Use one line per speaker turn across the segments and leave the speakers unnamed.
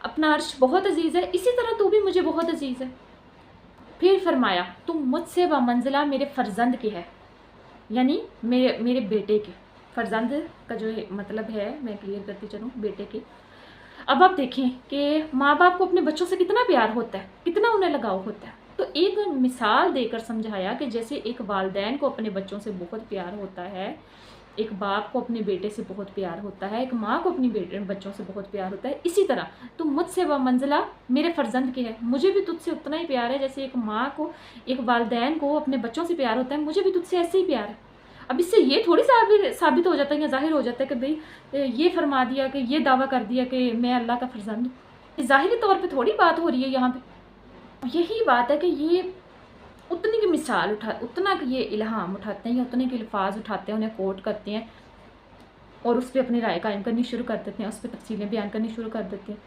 اپنا عرش بہت عزیز ہے، اسی طرح تو بھی مجھے بہت عزیز ہے۔ پھر فرمایا تم مجھ سے بمنزلہ میرے فرزند کے ہے، یعنی میرے بیٹے کے۔ فرزند کا جو مطلب ہے میں کلیئر کرتی چلوں، بیٹے کے۔ اب آپ دیکھیں کہ ماں باپ کو اپنے بچوں سے کتنا پیار ہوتا ہے، کتنا انہیں لگاؤ ہوتا ہے۔ تو ایک مثال دے کر سمجھایا کہ جیسے ایک والدین کو اپنے بچوں سے بہت پیار ہوتا ہے، ایک باپ کو اپنے بیٹے سے بہت پیار ہوتا ہے، ایک ماں کو اپنی بچوں سے بہت پیار ہوتا ہے، اسی طرح تم مجھ سے بمنزلہ میرے فرزند کے ہے، مجھے بھی تجھ سے اتنا ہی پیار ہے جیسے ایک ماں کو، ایک والدین کو اپنے بچوں سے پیار ہوتا ہے، مجھے بھی تجھ سے ایسے ہی پیار ہے۔ اب اس سے یہ تھوڑی ثابت ہو جاتا ہے یا ظاہر ہو جاتا ہے کہ بھئی یہ فرما دیا کہ یہ دعویٰ کر دیا کہ میں اللہ کا فرزند ہوں، ظاہری طور پہ تھوڑی بات ہو رہی ہے یہاں پہ۔ یہی بات ہے کہ یہ اتنی کی مثال اتنا کہ یہ الہام اٹھاتے ہیں یا اتنے کے الفاظ اٹھاتے ہیں، انہیں کوٹ کرتے ہیں اور اس پہ اپنی رائے قائم کرنی شروع کر دیتے ہیں، اس پہ تفصیلیں بیان کرنی شروع کر دیتے ہیں۔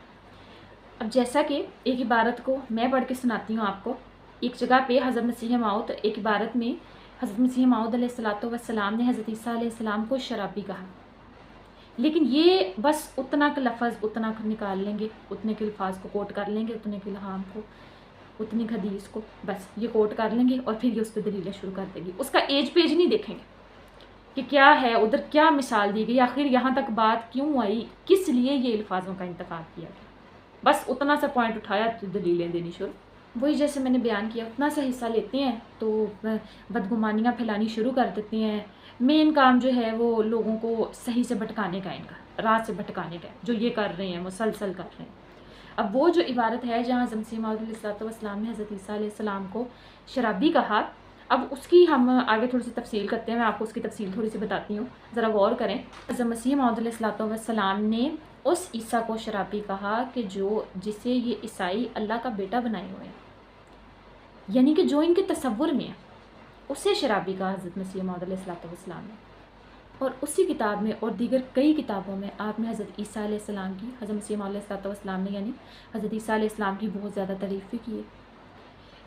اب جیسا کہ ایک عبارت کو میں پڑھ کے سناتی ہوں آپ کو، ایک جگہ پہ حضرت مسیح موعود، ایک عبارت میں حضرت مسیح موعود علیہ السلام نے حضرت عیسیٰ علیہ السلام کو شرابی کہا، لیکن یہ بس اتنا کا لفظ اتنا نکال لیں گے، اتنے کے الفاظ کو کوٹ کر لیں گے، اتنے کے الہام کو، اتنی حدیث کو بس یہ کوٹ کر لیں گے اور پھر یہ اس پہ دلیلیں شروع کر دیں گے، اس کا ایج پیج نہیں دیکھیں گے کہ کیا ہے ادھر، کیا مثال دی گئی، آخر یہاں تک بات کیوں آئی، کس لیے یہ الفاظوں کا انتخاب کیا گیا، بس اتنا سا پوائنٹ اٹھایا تو دلیلیں دینی شروع۔ وہی جیسے میں نے بیان کیا اتنا سا حصہ لیتے ہیں تو بدگمانیاں پھیلانی شروع کر دیتے ہیں۔ مین کام جو ہے وہ لوگوں کو صحیح سے بھٹکانے کا، ان کا راہ سے بھٹکانے کا، جو یہ کر رہے ہیں مسلسل کر رہے ہیں۔ اب وہ جو عبارت ہے جہاں حضرت مسیح موعود علیہ السلام نے حضرت عیسیٰ علیہ السلام کو شرابی کہا، اب اس کی ہم آگے تھوڑی سی تفصیل کرتے ہیں، میں آپ کو اس کی تفصیل تھوڑی سی بتاتی ہوں، ذرا غور کریں۔ حضرت مسیح موعود علیہ السلام نے اس عیسیٰ کو شرابی کہا کہ جسے یہ عیسائی اللہ کا بیٹا بنائے ہوئے ہیں، یعنی کہ جو ان کے تصور میں ہے، اسے شرابی کہا حضرت مسیح موعود علیہ السلام نے۔ اور اسی کتاب میں اور دیگر کئی کتابوں میں آپ نے حضرت عیسیٰ علیہ السلام کی، حضرت مسیح موعود علیہ السلام نے یعنی حضرت عیسیٰ علیہ السلام کی بہت زیادہ تعریف بھی کی ہے،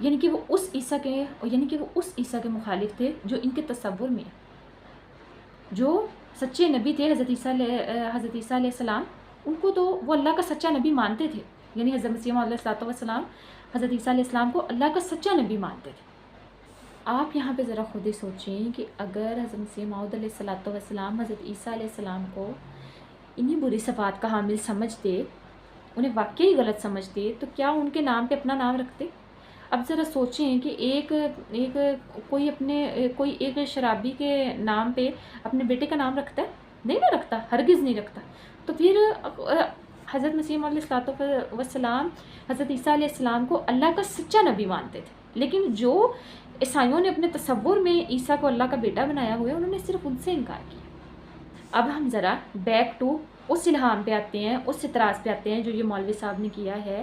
یعنی کہ وہ اس عیسیٰ کے مخالف تھے جو ان کے تصور میں ہے، جو سچے نبی تھے حضرت عیسیٰ علیہ السلام، ان کو تو وہ اللہ کا سچا نبی مانتے تھے، یعنی حضرت مسیح موعود علیہ السلام حضرت عیسیٰ علیہ السلام کو اللہ کا سچا نبی مانتے تھے۔ آپ یہاں پہ ذرا خود ہی سوچیں کہ اگر حضرت مسیح موعود علیہ السلام حضرت عیسیٰ علیہ السلام کو انہیں بری صفات کا حامل سمجھتے، انہیں واقعی غلط سمجھتے، تو کیا ان کے نام پہ اپنا نام رکھتے؟ اب ذرا سوچیں کہ کوئی ایک شرابی کے نام پہ اپنے بیٹے کا نام رکھتا ہے؟ نہیں نہ رکھتا، ہرگز نہیں رکھتا۔ تو پھر حضرت مسیح موعود علیہ السلام حضرت عیسیٰ علیہ السلام کو اللہ کا سچا نبی مانتے تھے، لیکن جو عیسائیوں نے اپنے تصور میں عیسیٰ کو اللہ کا بیٹا بنایا ہوا ہے، انہوں نے صرف ان سے انکار کیا۔ اب ہم ذرا بیک ٹو اس الہام پہ آتے ہیں، اس اعتراض پہ آتے ہیں جو یہ مولوی صاحب نے کیا ہے،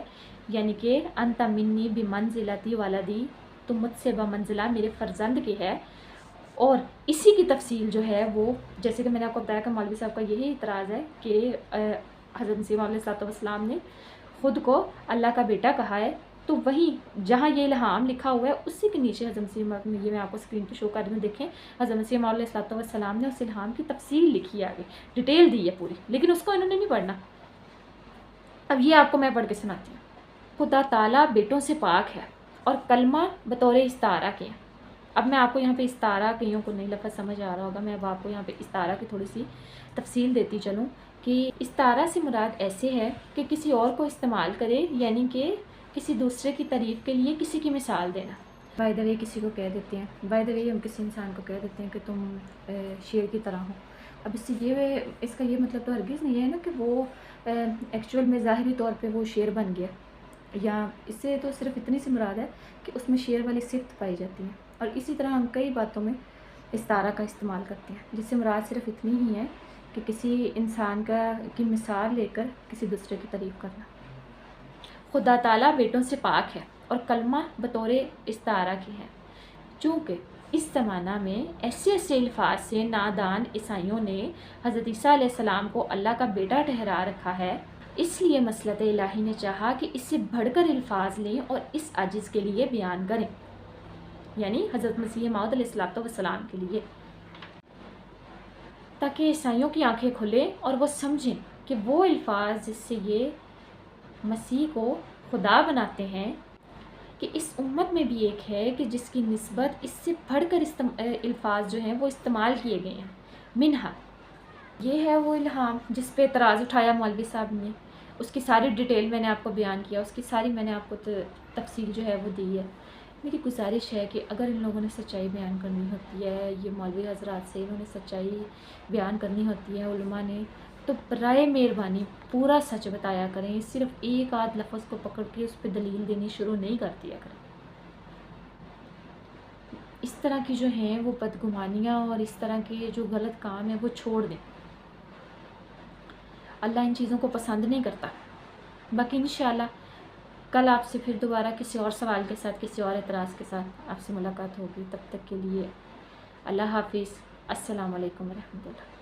یعنی کہ انت منی بمنزلتی ولدی، تم مجھ سے بمنزلہ میرے فرزند کے ہے۔ اور اسی کی تفصیل جو ہے وہ جیسے کہ میں نے آپ کو بتایا کہ مولوی صاحب کا یہی اعتراض ہے کہ حضرت مسیح موعود علیہ السلام نے خود کو اللہ کا بیٹا کہا ہے، تو وہیں جہاں یہ الہام لکھا ہوا ہے اسی کے نیچے حضرت مسیح موعود، یہ میں آپ کو اسکرین پہ شو کر رہی ہوں، دیکھیں حضرت مسیح موعود علیہ السلام نے اس الہام کی تفصیل لکھی ہے، آگے ڈیٹیل دی ہے پوری، لیکن اس کو انہوں نے نہیں پڑھنا۔ اب یہ آپ کو میں پڑھ کے سناتی ہوں۔ خدا تعالیٰ بیٹوں سے پاک ہے اور کلمہ بطور استعارہ کے ہیں۔ اب میں آپ کو یہاں پہ استعارہ، کئیوں کو نہیں لفظ سمجھ آ رہا ہوگا، میں اب آپ کو یہاں پہ استعارہ کی تھوڑی سی تفصیل دیتی چلوں کہ استعارہ سے مراد ایسے ہے کہ کسی اور کو استعمال کرے، یعنی کہ کسی دوسرے کی تعریف کے لیے کسی کی مثال دینا۔ بائی دا وے کسی کو کہہ دیتے ہیں، بائی دا وے ہم کسی انسان کو کہہ دیتے ہیں کہ تم شیر کی طرح ہو، اب اس کا یہ مطلب تو ہرگز نہیں ہے نا کہ وہ ایکچوئل میں ظاہری طور پہ وہ شیر بن گیا، یا اس سے تو صرف اتنی سی مراد ہے کہ اس میں شیر والی صفت پائی جاتی ہے۔ اور اسی طرح ہم کئی باتوں میں استعارہ کا استعمال کرتے ہیں، جس سے مراد صرف اتنی ہی ہے کہ کسی انسان کی مثال لے کر کسی دوسرے کی تعریف کرنا۔ خدا تعالیٰ بیٹوں سے پاک ہے اور کلمہ بطور استعارہ کی ہے، چونکہ اس زمانہ میں ایسے الفاظ سے نادان عیسائیوں نے حضرت عیسیٰ علیہ السلام کو اللہ کا بیٹا ٹھہرا رکھا ہے، اس لیے مصلحت الہی نے چاہا کہ اس سے بڑھ کر الفاظ لیں اور اس عاجز کے لیے بیان کریں، یعنی حضرت مسیح موعود علیہ السلام کے لیے، تاکہ عیسائیوں کی آنکھیں کھلیں اور وہ سمجھیں کہ وہ الفاظ جس سے یہ مسیح کو خدا بناتے ہیں کہ اس امت میں بھی ایک ہے کہ جس کی نسبت اس سے بڑھ کر الفاظ جو ہیں وہ استعمال کیے گئے ہیں، منہا۔ یہ ہے وہ الہام جس پہ اعتراض اٹھایا مولوی صاحب نے، اس کی ساری ڈیٹیل میں نے آپ کو بیان کیا، اس کی ساری میں نے آپ کو تفصیل جو ہے وہ دی ہے۔ میری گزارش ہے کہ اگر ان لوگوں نے سچائی بیان کرنی ہوتی ہے، یہ مولوی حضرات سے انہوں نے سچائی بیان کرنی ہوتی ہے علماء نے، تو برائے مہربانی پورا سچ بتایا کریں، صرف ایک آدھ لفظ کو پکڑ کے اس پہ دلیل دینی شروع نہیں کر دیا کریں۔ اس طرح کی جو ہیں وہ بدگمانیاں اور اس طرح کے جو غلط کام ہیں وہ چھوڑ دیں، اللہ ان چیزوں کو پسند نہیں کرتا۔ باقی انشاءاللہ کل آپ سے پھر دوبارہ کسی اور سوال کے ساتھ، کسی اور اعتراض کے ساتھ آپ سے ملاقات ہوگی۔ تب تک کے لیے اللہ حافظ، السلام علیکم ورحمۃ اللہ۔